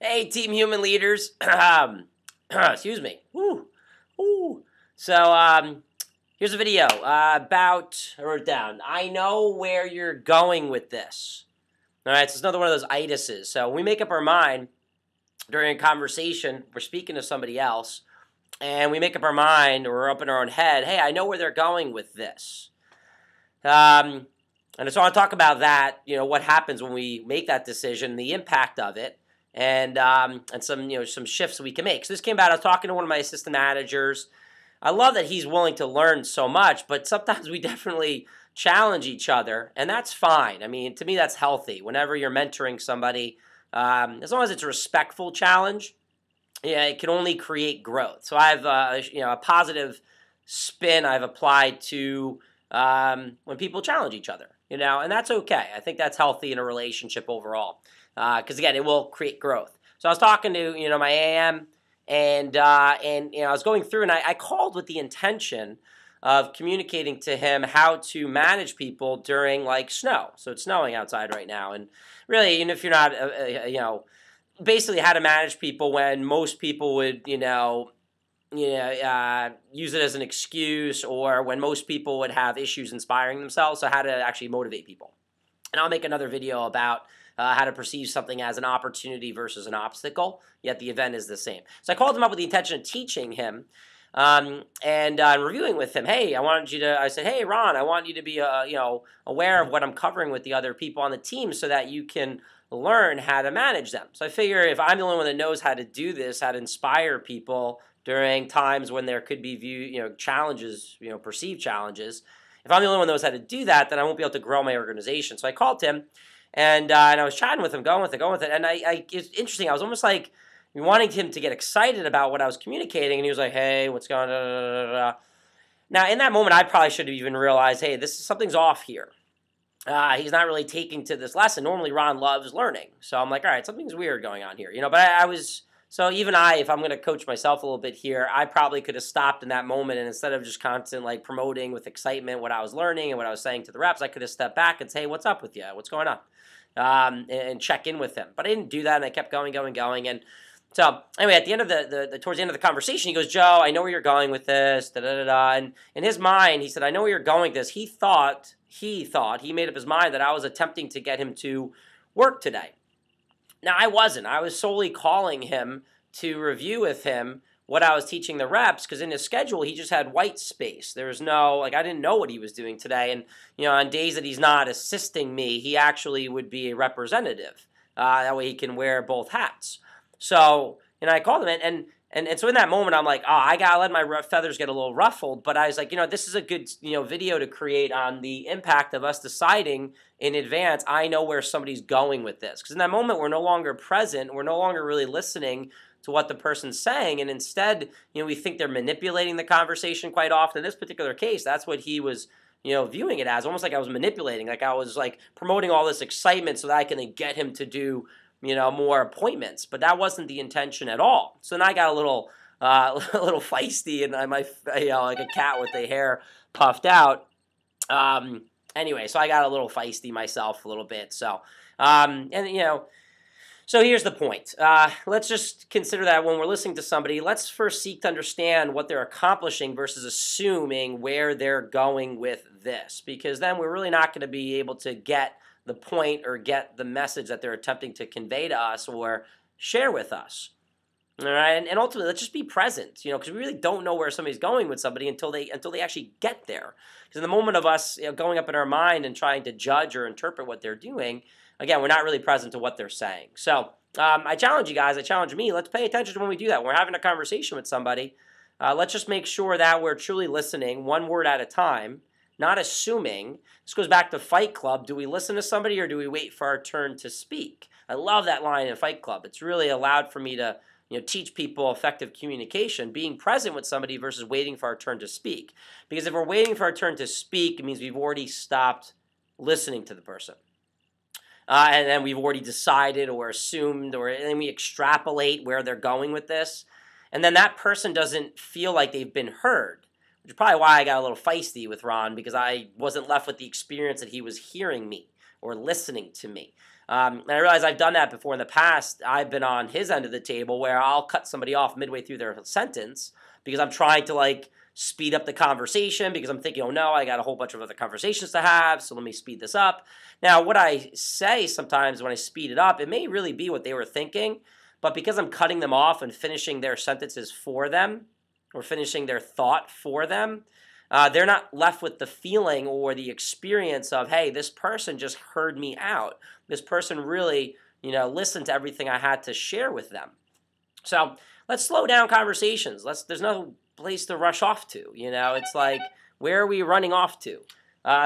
Hey, Team Human Leaders. Excuse me. Woo. Woo. So, here's a video about, I wrote it down, I know where you're going with this. All right, so it's another one of those itises. So we make up our mind during a conversation, we're speaking to somebody else, and we make up our mind, or we're up in our own head, hey, I know where they're going with this. And so I want to talk about that, what happens when we make that decision, the impact of it, and some shifts we can make. So this came about, I was talking to one of my assistant managers. I love that he's willing to learn so much, but sometimes we definitely challenge each other, and that's fine. I mean, to me, that's healthy. Whenever you're mentoring somebody, as long as it's a respectful challenge, yeah, it can only create growth. So I have a positive spin I've applied to when people challenge each other, and that's okay. I think that's healthy in a relationship overall, because again, it will create growth. So I was talking to my AM, and I was going through, and I called with the intention of communicating to him how to manage people during snow. So it's snowing outside right now, and really, even if you're not, basically how to manage people when most people would, use it as an excuse, or when most people would have issues inspiring themselves. So how to actually motivate people. And I'll make another video about how to perceive something as an opportunity versus an obstacle, yet the event is the same. So I called him up with the intention of teaching him and reviewing with him. Hey, I said, hey, Ron, I want you to be, aware of what I'm covering with the other people on the team so that you can learn how to manage them. So I figure if I'm the only one that knows how to do this, how to inspire people during times when there could be challenges, perceived challenges, if I'm the only one that knows how to do that, then I won't be able to grow my organization. So I called him, and I was chatting with him, going with it. And it's interesting. I was almost like wanting him to get excited about what I was communicating, and he was like, hey, what's going on? Now, in that moment, I probably should have even realized, hey, something's off here. He's not really taking to this lesson. Normally, Ron loves learning. So I'm like, all right, something's weird going on here. But I was... So even if I'm going to coach myself a little bit here, I probably could have stopped in that moment, and instead of just constant promoting with excitement what I was learning and what I was saying to the reps, I could have stepped back and say, hey, what's up with you? What's going on? And check in with them. But I didn't do that, and I kept going. And so anyway, at the end of towards the end of the conversation, he goes, Joe, I know where you're going with this, And in his mind, he said, I know where you're going with this. He made up his mind that I was attempting to get him to work today. Now, I wasn't. I was solely calling him to review with him what I was teaching the reps, because in his schedule, he just had white space. There was no, I didn't know what he was doing today. And, on days that he's not assisting me, he actually would be a representative. That way he can wear both hats. So, I called him, and so in that moment, I'm like, I got to let my feathers get a little ruffled. But I was like, this is a good, video to create on the impact of us deciding in advance, I know where somebody's going with this. Because in that moment, we're no longer present. We're no longer really listening to what the person's saying. And instead, we think they're manipulating the conversation quite often. In this particular case, that's what he was, viewing it as. Almost like I was manipulating. Like I was promoting all this excitement so that I can get him to do more appointments, but that wasn't the intention at all. So then I got a little feisty, and like a cat with the hair puffed out. Anyway, so I got a little feisty myself a little bit. So, so here's the point. Let's just consider that when we're listening to somebody, let's first seek to understand what they're accomplishing versus assuming where they're going with this, because then we're really not going to be able to get the point or get the message that they're attempting to convey to us or share with us. All right, and ultimately, let's just be present, because we really don't know where somebody's going with somebody until they actually get there. Because in the moment of us going up in our mind and trying to judge or interpret what they're doing, again, we're not really present to what they're saying. So I challenge you guys, I challenge me, let's pay attention to when we do that. When we're having a conversation with somebody, let's just make sure that we're truly listening one word at a time, not assuming. This goes back to Fight Club. Do we listen to somebody, or do we wait for our turn to speak? I love that line in Fight Club. It's really allowed for me to teach people effective communication, being present with somebody versus waiting for our turn to speak. Because if we're waiting for our turn to speak, it means we've already stopped listening to the person. And then we've already decided or assumed, and then we extrapolate where they're going with this. And then that person doesn't feel like they've been heard, which is probably why I got a little feisty with Ron, because I wasn't left with the experience that he was hearing me or listening to me. And I realize I've done that before in the past. I've been on his end of the table where I'll cut somebody off midway through their sentence because I'm trying to like speed up the conversation because I'm thinking, oh no, I got a whole bunch of other conversations to have, so let me speed this up. Now, what I say sometimes when I speed it up, it may really be what they were thinking, but because I'm cutting them off and finishing their sentences for them or finishing their thought for them, they're not left with the feeling or the experience of, hey, this person just heard me out. This person really, listened to everything I had to share with them. So let's slow down conversations. There's no place to rush off to. It's like, where are we running off to?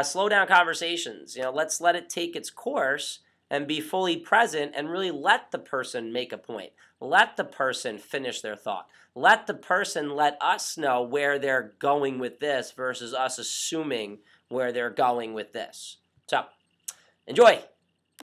Slow down conversations. Let's let it take its course and be fully present and really let the person make a point. Let the person finish their thought. Let the person let us know where they're going with this versus us assuming where they're going with this. So, enjoy.